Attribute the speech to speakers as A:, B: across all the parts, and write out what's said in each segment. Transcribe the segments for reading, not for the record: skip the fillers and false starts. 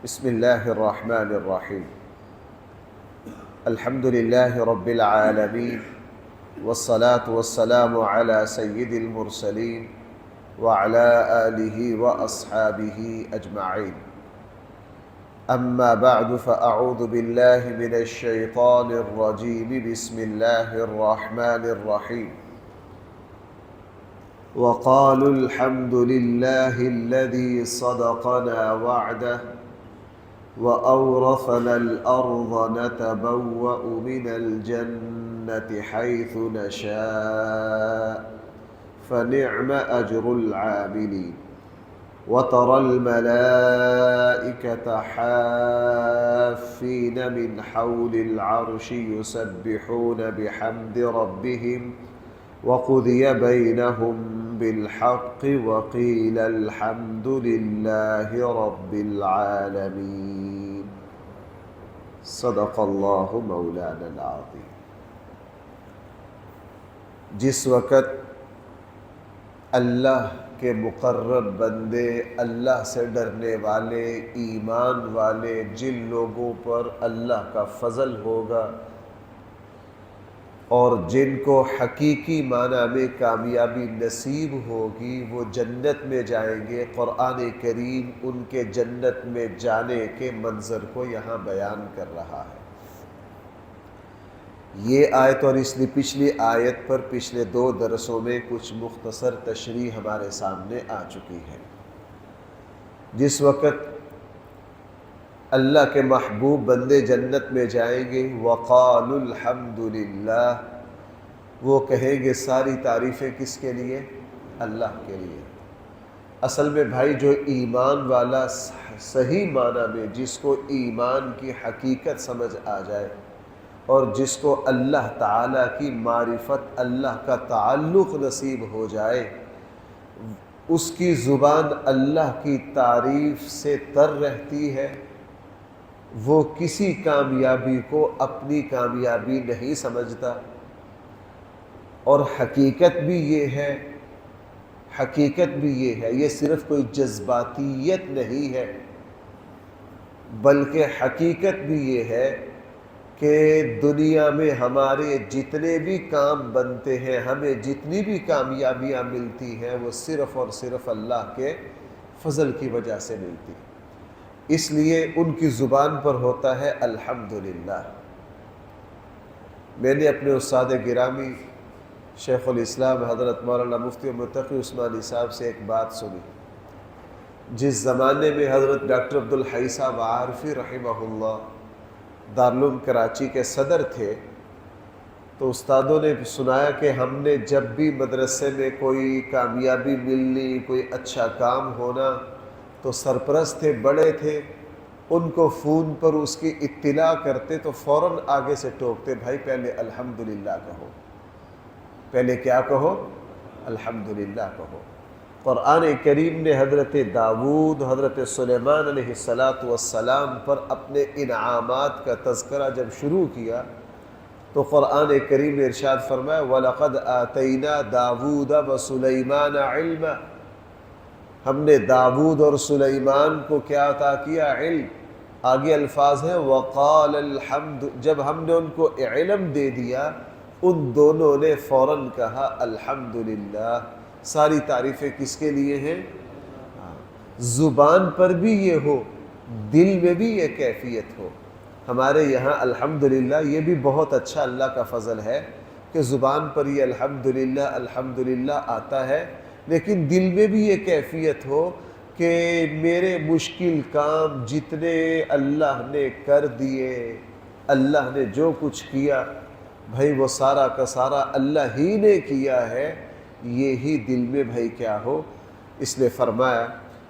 A: بسم الله الرحمن الرحيم. الحمد لله رب العالمين، والصلاة والسلام على سيد المرسلين وعلى آله وأصحابه أجمعين. أما بعد، فأعوذ بالله من الشيطان الرجيم. بسم الله الرحمن الرحيم. وقالوا الحمد لله الذي صدقنا وعده وأورثنا الأرض نتبوأ من الجنة حيث نشاء فنعم أجر العاملين. وترى الملائكة حافين من حول العرش يسبحون بحمد ربهم وقضي بينهم بالحق وقيل الحمد لله رب العالمين. صدق اللہ مولانا العظیم. جس وقت اللہ کے مقرب بندے، اللہ سے ڈرنے والے، ایمان والے، جن لوگوں پر اللہ کا فضل ہوگا اور جن کو حقیقی معنی میں کامیابی نصیب ہوگی، وہ جنت میں جائیں گے. قرآن کریم ان کے جنت میں جانے کے منظر کو یہاں بیان کر رہا ہے. یہ آیت اور اس نے پچھلی آیت پر پچھلے 2 درسوں میں کچھ مختصر تشریح ہمارے سامنے آ چکی ہے. جس وقت اللہ کے محبوب بندے جنت میں جائیں گے، وقالوا الحمد للہ، وہ کہیں گے ساری تعریفیں کس کے لیے؟ اللہ کے لیے. اصل میں بھائی، جو ایمان والا صحیح معنی میں، جس کو ایمان کی حقیقت سمجھ آ جائے اور جس کو اللہ تعالیٰ کی معرفت، اللہ کا تعلق نصیب ہو جائے، اس کی زبان اللہ کی تعریف سے تر رہتی ہے. وہ کسی کامیابی کو اپنی کامیابی نہیں سمجھتا. اور حقیقت بھی یہ ہے، یہ صرف کوئی جذباتیت نہیں ہے، بلکہ حقیقت بھی یہ ہے کہ دنیا میں ہمارے جتنے بھی کام بنتے ہیں، ہمیں جتنی بھی کامیابیاں ملتی ہیں، وہ صرف اور صرف اللہ کے فضل کی وجہ سے ملتی ہیں. اس لیے ان کی زبان پر ہوتا ہے الحمدللہ. میں نے اپنے استاد گرامی شیخ الاسلام حضرت مولانا مفتی متقی عثمانی صاحب سے ایک بات سنی. جس زمانے میں حضرت ڈاکٹر عبدالحی صاحب عارفی رحمہ اللہ دارالعلوم کراچی کے صدر تھے، تو استادوں نے سنایا کہ ہم نے جب بھی مدرسے میں کوئی کامیابی ملنی، کوئی اچھا کام ہونا، تو سرپرست تھے، بڑے تھے، ان کو فون پر اس کی اطلاع کرتے تو فوراً آگے سے ٹوکتے، بھائی پہلے الحمدللہ کہو، پہلے کیا کہو؟ الحمدللہ کہو. قرآن کریم نے حضرت داؤد، حضرت سلیمان علیہ السلام پر اپنے انعامات کا تذکرہ جب شروع کیا تو قرآن کریم نے ارشاد فرمایا وَلَقَدْ آتَيْنَا دَاوُودَ وَسُلَيْمَانَ عِلْمًا. ہم نے داؤد اور سلیمان کو کیا عطا کیا؟ علم. آگے الفاظ ہیں وَقَالَ الْحَمْدُ. جب ہم نے ان کو علم دے دیا، ان دونوں نے فوراً کہا الحمدللہ. ساری تعریفیں کس کے لیے ہیں؟ زبان پر بھی یہ ہو، دل میں بھی یہ کیفیت ہو. ہمارے یہاں الحمدللہ یہ بھی بہت اچھا اللہ کا فضل ہے کہ زبان پر یہ الحمدللہ الحمدللہ آتا ہے، لیکن دل میں بھی یہ کیفیت ہو کہ میرے مشکل کام جتنے اللہ نے کر دیے، اللہ نے جو کچھ کیا، بھائی وہ سارا کا سارا اللہ ہی نے کیا ہے. یہی دل میں بھائی کیا ہو. اس نے فرمایا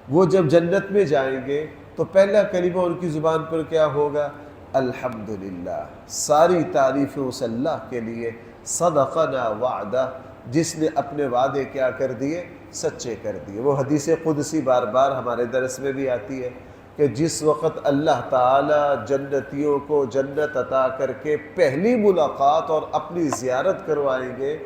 A: وہ جب جنت میں جائیں گے تو پہلا کلمہ ان کی زبان پر کیا ہوگا؟ الحمدللہ. ساری تعریفیں اس اللہ کے لیے. صدقنا وعدہ، جس نے اپنے وعدے کیا کر دیے؟ سچے کر دیے. وہ حدیث قدسی بار بار ہمارے درس میں بھی آتی ہے کہ جس وقت اللہ تعالی جنتیوں کو جنت عطا کر کے پہلی ملاقات اور اپنی زیارت کروائیں گے،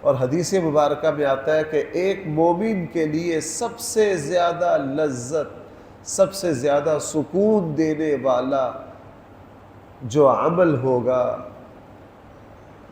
A: اور حدیث مبارکہ میں آتا ہے کہ ایک مومن کے لیے سب سے زیادہ لذت، سب سے زیادہ سکون دینے والا جو عمل ہوگا،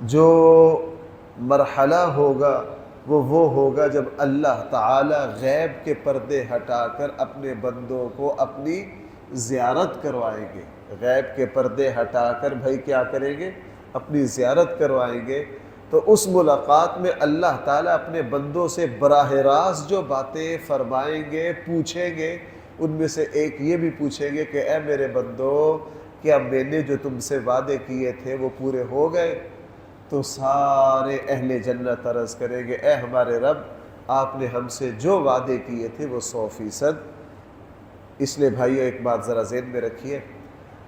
A: جو مرحلہ ہوگا، وہ ہوگا جب اللہ تعالی غیب کے پردے ہٹا کر اپنے بندوں کو اپنی زیارت کروائیں گے۔ غیب کے پردے ہٹا کر بھائی کیا کریں گے؟ اپنی زیارت کروائیں گے۔ تو اس ملاقات میں اللہ تعالیٰ اپنے بندوں سے براہ راست جو باتیں فرمائیں گے، پوچھیں گے، ان میں سے ایک یہ بھی پوچھیں گے کہ اے میرے بندو، کیا میں نے جو تم سے وعدے کیے تھے وہ پورے ہو گئے؟ تو سارے اہل جنت عرض کریں گے اے ہمارے رب، آپ نے ہم سے جو وعدے کیے تھے وہ 100%۔ اس لیے بھائیو ایک بات ذرا ذہن میں رکھیے،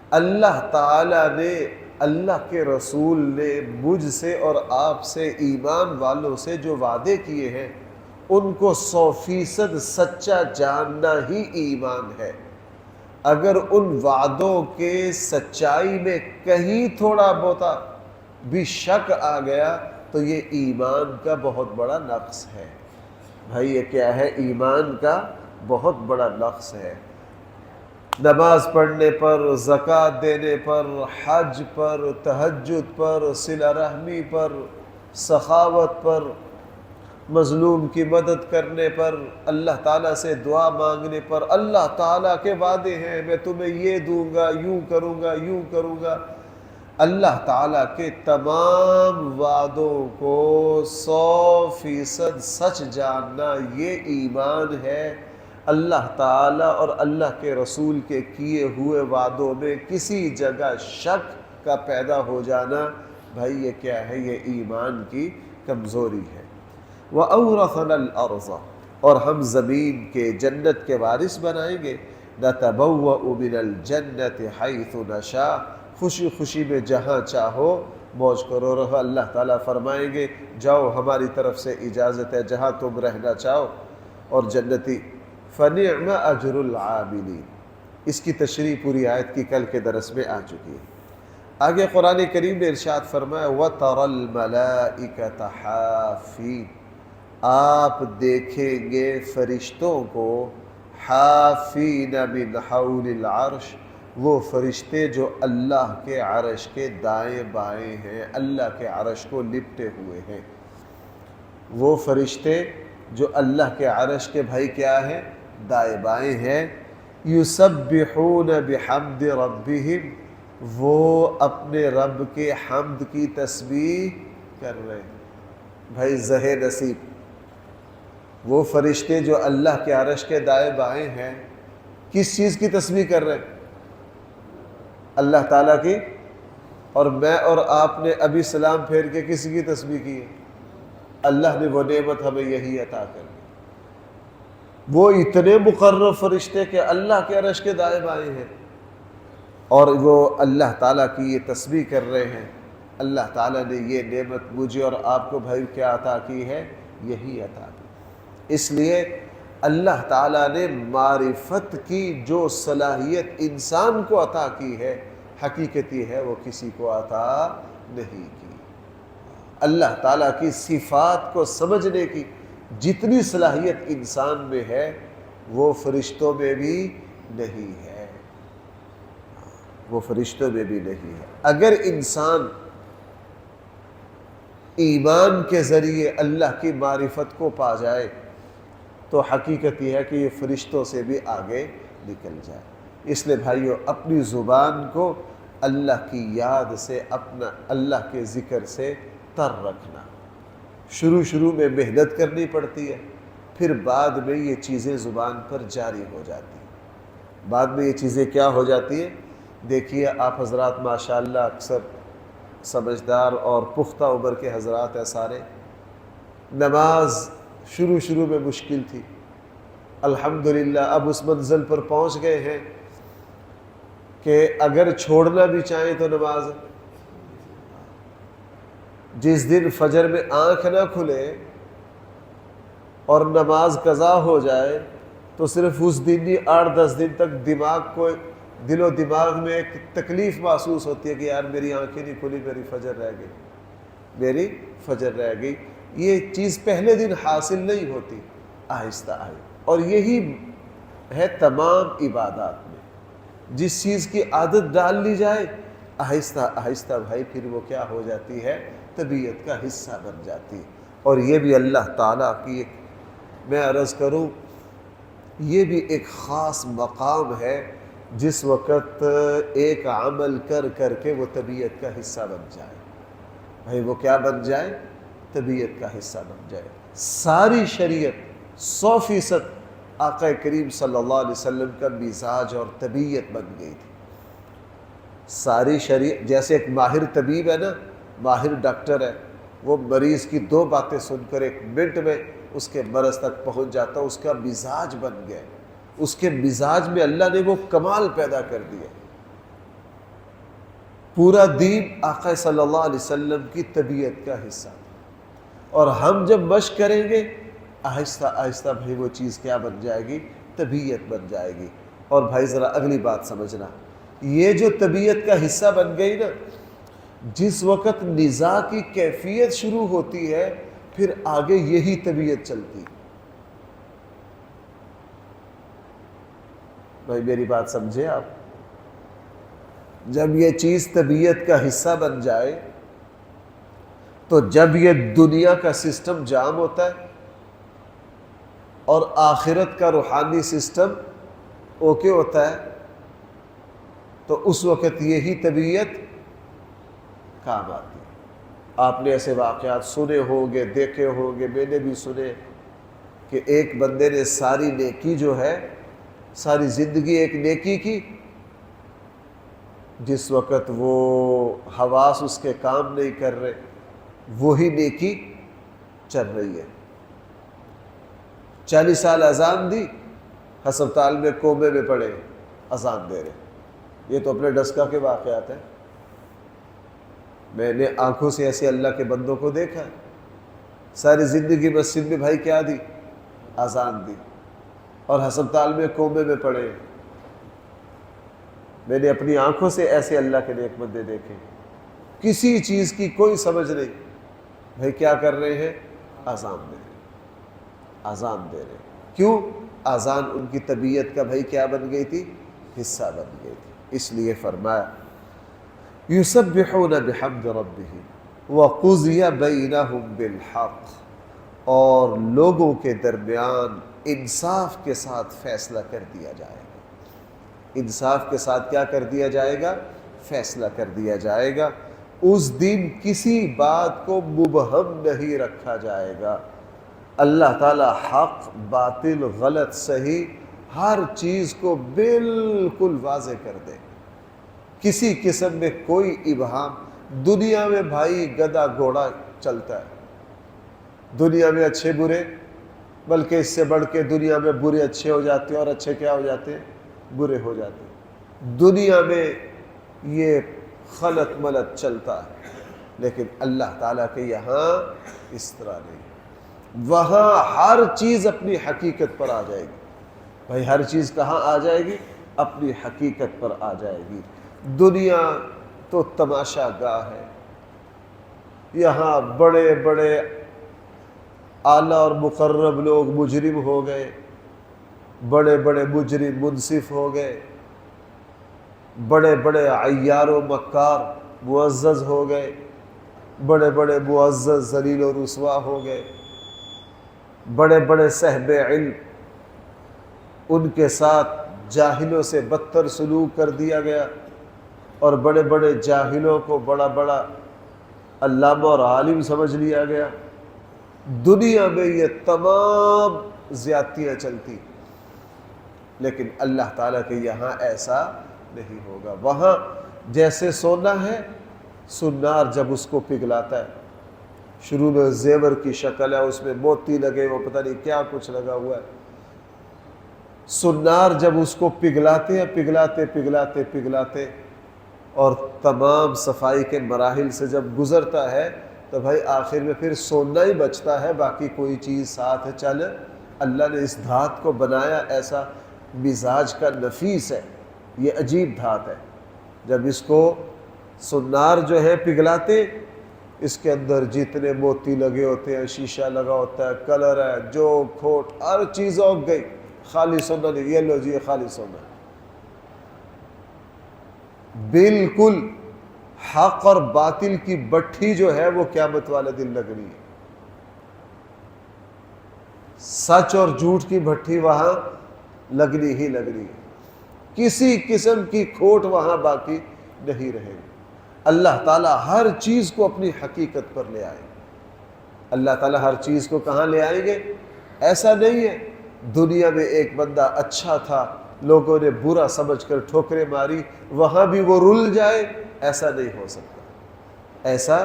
A: اللہ تعالیٰ نے، اللہ کے رسول نے مجھ سے اور آپ سے، ایمان والوں سے جو وعدے کیے ہیں ان کو 100% سچا جاننا ہی ایمان ہے۔ اگر ان وعدوں کے سچائی میں کہیں تھوڑا بہت بھی شک آ گیا تو یہ ایمان کا بہت بڑا نقص ہے۔ بھائی یہ کیا ہے؟ ایمان کا بہت بڑا نقص ہے۔ نماز پڑھنے پر، زکوٰۃ دینے پر، حج پر، تہجد پر، صلہ رحمی پر، سخاوت پر، مظلوم کی مدد کرنے پر، اللہ تعالیٰ سے دعا مانگنے پر، اللہ تعالیٰ کے وعدے ہیں میں تمہیں یہ دوں گا، یوں کروں گا، یوں کروں گا۔ اللہ تعالیٰ کے تمام وعدوں کو 100% سچ جاننا یہ ایمان ہے۔ اللہ تعالیٰ اور اللہ کے رسول کے کیے ہوئے وعدوں میں کسی جگہ شک کا پیدا ہو جانا، بھائی یہ کیا ہے؟ یہ ایمان کی کمزوری ہے۔ وَأَوْرَثَنَا الْأَرْضَ، اور ہم زمین کے، جنت کے وارث بنائیں گے۔ نَتَبَوَّأُ مِنَ الْجَنَّةِ حَيْثُ نَشَاءُ، خوشی خوشی میں جہاں چاہو موج کرو رہو۔ اللہ تعالیٰ فرمائیں گے جاؤ ہماری طرف سے اجازت ہے جہاں تم رہنا چاہو۔ اور جنتی فَنِعْمَ أَجْرُ الْعَامِلِينَ، اس کی تشریح پوری آیت کی کل کے درس میں آ چکی ہے۔ آگے قرآن کریم نے ارشاد فرمایا وَتَرَى الْمَلَائِكَةَ حَافِينَ، آپ دیکھیں گے فرشتوں کو، حافین من حول العرش، وہ فرشتے جو اللہ کے عرش کے دائیں بائیں ہیں، اللہ کے عرش کو لپٹے ہوئے ہیں۔ وہ فرشتے جو اللہ کے عرش کے بھائی کیا ہیں؟ دائیں بائیں ہیں۔ یسبحون بحمد ربہم، وہ اپنے رب کے حمد کی تسبیح کر رہے ہیں۔ بھائی زہ نصیب، وہ فرشتے جو اللہ کے عرش کے دائیں بائیں ہیں کس چیز کی تسبیح کر رہے ہیں؟ اللہ تعالیٰ کی۔ اور میں اور آپ نے ابھی سلام پھیر کے کسی کی تسبیح کی ہے؟ اللہ نے وہ نعمت ہمیں یہی عطا کر دی۔ وہ اتنے مقرب فرشتے کہ اللہ کے عرش کے دائیں بائیں ہیں اور وہ اللہ تعالیٰ کی یہ تسبیح کر رہے ہیں۔ اللہ تعالیٰ نے یہ نعمت مجھے اور آپ کو بھائی کیا عطا کی ہے؟ یہی عطا کی۔ اس لیے اللہ تعالیٰ نے معرفت کی جو صلاحیت انسان کو عطا کی ہے، حقیقت یہ ہے وہ کسی کو عطا نہیں کی۔ اللہ تعالیٰ کی صفات کو سمجھنے کی جتنی صلاحیت انسان میں ہے وہ فرشتوں میں بھی نہیں ہے، وہ فرشتوں میں بھی نہیں ہے۔ اگر انسان ایمان کے ذریعے اللہ کی معرفت کو پا جائے تو حقیقت یہ ہے کہ یہ فرشتوں سے بھی آگے نکل جائے۔ اس لیے بھائیو اپنی زبان کو اللہ کی یاد سے، اپنا اللہ کے ذکر سے تر رکھنا۔ شروع میں محنت کرنی پڑتی ہے، پھر بعد میں یہ چیزیں زبان پر جاری ہو جاتی ہیں۔ بعد میں یہ چیزیں کیا ہو جاتی ہیں؟ دیکھیے آپ حضرات ماشاءاللہ اکثر سمجھدار اور پختہ عمر کے حضرات ہیں سارے، نماز شروع میں مشکل تھی، الحمدللہ اب اس منزل پر پہنچ گئے ہیں کہ اگر چھوڑنا بھی چاہیں تو نماز، جس دن فجر میں آنکھ نہ کھلے اور نماز قضا ہو جائے تو صرف اس دن ہی 8-10 دن تک دماغ کو، دل و دماغ میں ایک تکلیف محسوس ہوتی ہے کہ یار میری آنکھیں نہیں کھلی، میری فجر رہ گئی، میری فجر رہ گئی۔ یہ چیز پہلے دن حاصل نہیں ہوتی، آہستہ آہستہ۔ اور یہی ہے تمام عبادات میں۔ جس چیز کی عادت ڈال لی جائے آہستہ آہستہ بھائی پھر وہ کیا ہو جاتی ہے، طبیعت کا حصہ بن جاتی ہے۔ اور یہ بھی اللہ تعالیٰ کی ایک، میں عرض کروں، یہ بھی ایک خاص مقام ہے جس وقت ایک عمل کر کر کے وہ طبیعت کا حصہ بن جائے، بھائی وہ کیا بن جائے، طبیعت کا حصہ بن جائے۔ ساری شریعت 100% آقا کریم صلی اللہ علیہ وسلم کا مزاج اور طبیعت بن گئی تھی۔ ساری شریعت، جیسے ایک ماہر طبیب ہے نا، ماہر ڈاکٹر ہے، وہ مریض کی 2 باتیں سن کر 1 منٹ میں اس کے مرض تک پہنچ جاتا، اس کا مزاج بن گیا، اس کے مزاج میں اللہ نے وہ کمال پیدا کر دیا۔ پورا دین آقا صلی اللہ علیہ وسلم کی طبیعت کا حصہ، اور ہم جب مشق کریں گے آہستہ آہستہ بھائی وہ چیز کیا بن جائے گی، طبیعت بن جائے گی۔ اور بھائی ذرا اگلی بات سمجھنا، یہ جو طبیعت کا حصہ بن گئی نا، جس وقت نزاع کی کیفیت شروع ہوتی ہے پھر آگے یہی طبیعت چلتی۔ بھائی میری بات سمجھے آپ، جب یہ چیز طبیعت کا حصہ بن جائے تو جب یہ دنیا کا سسٹم جام ہوتا ہے اور آخرت کا روحانی سسٹم اوکے ہوتا ہے تو اس وقت یہی طبیعت کام آتی ہے۔ آپ نے ایسے واقعات سنے ہوں گے، دیکھے ہوں گے، میں نے بھی سنے کہ ایک بندے نے ساری نیکی جو ہے، ساری زندگی ایک نیکی کی، جس وقت وہ حواس اس کے کام نہیں کر رہے وہی نیکی چل رہی ہے۔ 40 سال اذان دی، ہسپتال میں کومے میں پڑے، اذان دے رہے۔ یہ تو اپنے ڈسکا کے واقعات ہیں، میں نے آنکھوں سے ایسے اللہ کے بندوں کو دیکھا ہے۔ ساری زندگی مسجد میں بھائی کیا دی، اذان دی، اور ہسپتال میں کومے میں پڑے۔ میں نے اپنی آنکھوں سے ایسے اللہ کے نیک بندے دیکھے، کسی چیز کی کوئی سمجھ نہیں، بھائی کیا کر رہے ہیں، اذان دے رہے، اذان دے رہے۔ کیوں؟ اذان ان کی طبیعت کا بھائی کیا بن گئی تھی، حصہ بن گئی تھی۔ اس لیے فرمایا یسبحون بحمد ربهم وقضی بینہم بالحق، اور لوگوں کے درمیان انصاف کے ساتھ فیصلہ کر دیا جائے گا۔ انصاف کے ساتھ کیا کر دیا جائے گا، فیصلہ کر دیا جائے گا۔ اس دن کسی بات کو مبہم نہیں رکھا جائے گا۔ اللہ تعالی حق، باطل، غلط، صحیح، ہر چیز کو بالکل واضح کر دے، کسی قسم میں کوئی ابہام۔ دنیا میں بھائی گدھا گھوڑا چلتا ہے، دنیا میں اچھے برے، بلکہ اس سے بڑھ کے دنیا میں برے اچھے ہو جاتے ہیں اور اچھے کیا ہو جاتے ہیں، برے ہو جاتے ہیں۔ دنیا میں یہ خلط ملط چلتا ہے، لیکن اللہ تعالیٰ کے یہاں اس طرح نہیں، وہاں ہر چیز اپنی حقیقت پر آ جائے گی۔ بھائی ہر چیز کہاں آ جائے گی، اپنی حقیقت پر آ جائے گی۔ دنیا تو تماشا گاہ ہے، یہاں بڑے بڑے اعلیٰ اور مقرب لوگ مجرم ہو گئے، بڑے بڑے مجرم منصف ہو گئے، بڑے بڑے عیار و مکار معزز ہو گئے، بڑے بڑے معزز ذلیل و رسوا ہو گئے، بڑے بڑے صاحب علم ان کے ساتھ جاہلوں سے بدتر سلوک کر دیا گیا، اور بڑے بڑے جاہلوں کو بڑا بڑا علامہ اور عالم سمجھ لیا گیا۔ دنیا میں یہ تمام زیادتیاں چلتی، لیکن اللہ تعالیٰ کے یہاں ایسا نہیں ہوگا۔ وہاں جیسے سونا ہے، سنار جب اس کو پگھلاتا ہے، شروع میں زیور کی شکل ہے، اس میں موتی لگے، وہ پتہ نہیں کیا کچھ لگا ہوا ہے۔ سنار جب اس کو پگھلاتے ہیں، پگھلاتے پگھلاتے پگھلاتے اور تمام صفائی کے مراحل سے جب گزرتا ہے تو بھائی آخر میں پھر سونا ہی بچتا ہے، باقی کوئی چیز ساتھ چل۔ اللہ نے اس دھات کو بنایا ایسا مزاج کا نفیس ہے، یہ عجیب دھات ہے۔ جب اس کو سنار جو ہے پگھلاتے، اس کے اندر جتنے موتی لگے ہوتے ہیں، شیشہ لگا ہوتا ہے، کلر ہے، جو کھوٹ، ہر چیز اگ گئی، خالی سننا نہیں، یہ لو جی یہ خالی سننا، بالکل حق اور باطل کی بٹھی جو ہے وہ قیامت والے دن لگنی ہے، سچ اور جھوٹ کی بھٹی وہاں لگنی ہی لگنی ہے، کسی قسم کی کھوٹ وہاں باقی نہیں رہے گی۔ اللہ تعالیٰ ہر چیز کو اپنی حقیقت پر لے آئے گا۔ اللہ تعالیٰ ہر چیز کو کہاں لے آئیں گے؟ ایسا نہیں ہے دنیا میں ایک بندہ اچھا تھا، لوگوں نے برا سمجھ کر ٹھوکریں ماری، وہاں بھی وہ رل جائے، ایسا نہیں ہو سکتا۔ ایسا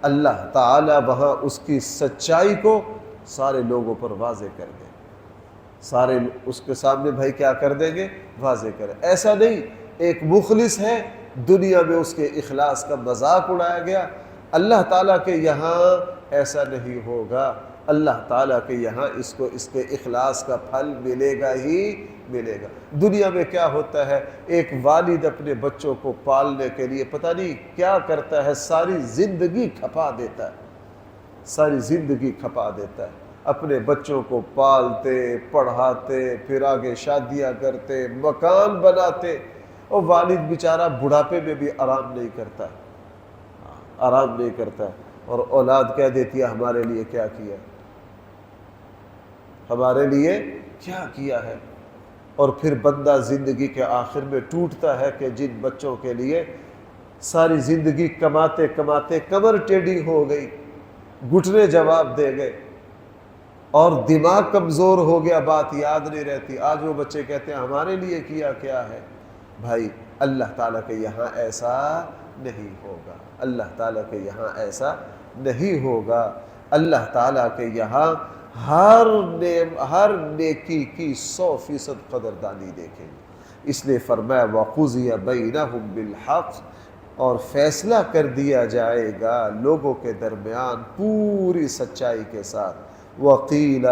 A: اللہ تعالیٰ وہاں اس کی سچائی کو سارے لوگوں پر واضح کر دیں، سارے اس کے سامنے بھائی کیا کر دیں گے؟ واضح کریں۔ ایسا نہیں ایک مخلص ہے، دنیا میں اس کے اخلاص کا مذاق اڑایا گیا، اللہ تعالیٰ کے یہاں ایسا نہیں ہوگا۔ اللہ تعالیٰ کے یہاں اس کے اخلاص کا پھل ملے گا ہی ملے گا۔ دنیا میں کیا ہوتا ہے، ایک والد اپنے بچوں کو پالنے کے لیے پتہ نہیں کیا کرتا ہے، ساری زندگی کھپا دیتا ہے، ساری زندگی کھپا دیتا ہے، اپنے بچوں کو پالتے پڑھاتے، پھر آگے شادیاں کرتے، مکان بناتے، اور والد بیچارہ بڑھاپے میں بھی آرام نہیں کرتا، آرام نہیں کرتا، اور اولاد کہہ دیتی ہے ہمارے لیے کیا کیا، ہمارے لیے کیا کیا ہے۔ اور پھر بندہ زندگی کے آخر میں ٹوٹتا ہے کہ جن بچوں کے لیے ساری زندگی کماتے کماتے کمر ٹیڑھی ہو گئی، گھٹنے جواب دے گئے، اور دماغ کمزور ہو گیا، بات یاد نہیں رہتی، آج وہ بچے کہتے ہیں ہمارے لیے کیا کیا ہے۔ بھائی اللہ تعالیٰ کے یہاں ایسا نہیں ہوگا، اللہ تعالیٰ کے یہاں ایسا نہیں ہوگا۔ اللہ تعالیٰ کے یہاں ہر نیکی کی 100% قدردانی دیکھیں گے۔ اس لیے فرمایا وَقُضِيَ بَيْنَهُمْ بِالْحَقِّ، اور فیصلہ کر دیا جائے گا لوگوں کے درمیان پوری سچائی کے ساتھ۔ وَقِيلَ،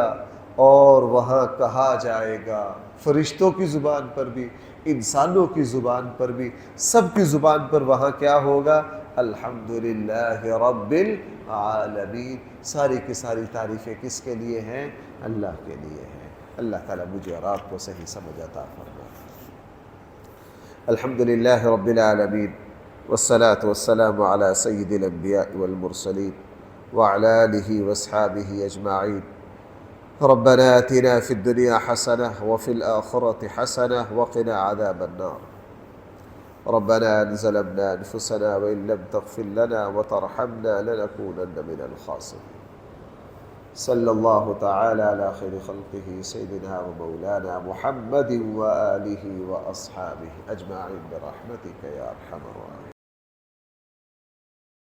A: اور وہاں کہا جائے گا، فرشتوں کی زبان پر بھی، انسانوں کی زبان پر بھی، سب کی زبان پر وہاں کیا ہوگا؟ الحمدللہ رب العالمین۔ ساری کی ساری تعریفیں کس کے لیے ہیں؟ اللہ کے لیے ہیں۔ اللہ تعالیٰ مجھے اور آپ کو صحیح سمجھ عطا فرمائے۔ الحمدللہ رب العالمین، والصلاة والسلام علی سید الانبیاء والمرسلین وعلی آلہ واصحابہ اجمعین۔ ربنا آتنا في الدنيا حسنة وفي الآخرة حسنة وقنا عذاب النار۔ ربنا ظلمنا أنفسنا وإن لم تغفر لنا وترحمنا لنكونن من الخاسرين۔ صلى الله تعالى على خير خلقه سيدنا ومولانا محمد وآله وأصحابه أجمعين برحمتك يا أرحم الراحمين۔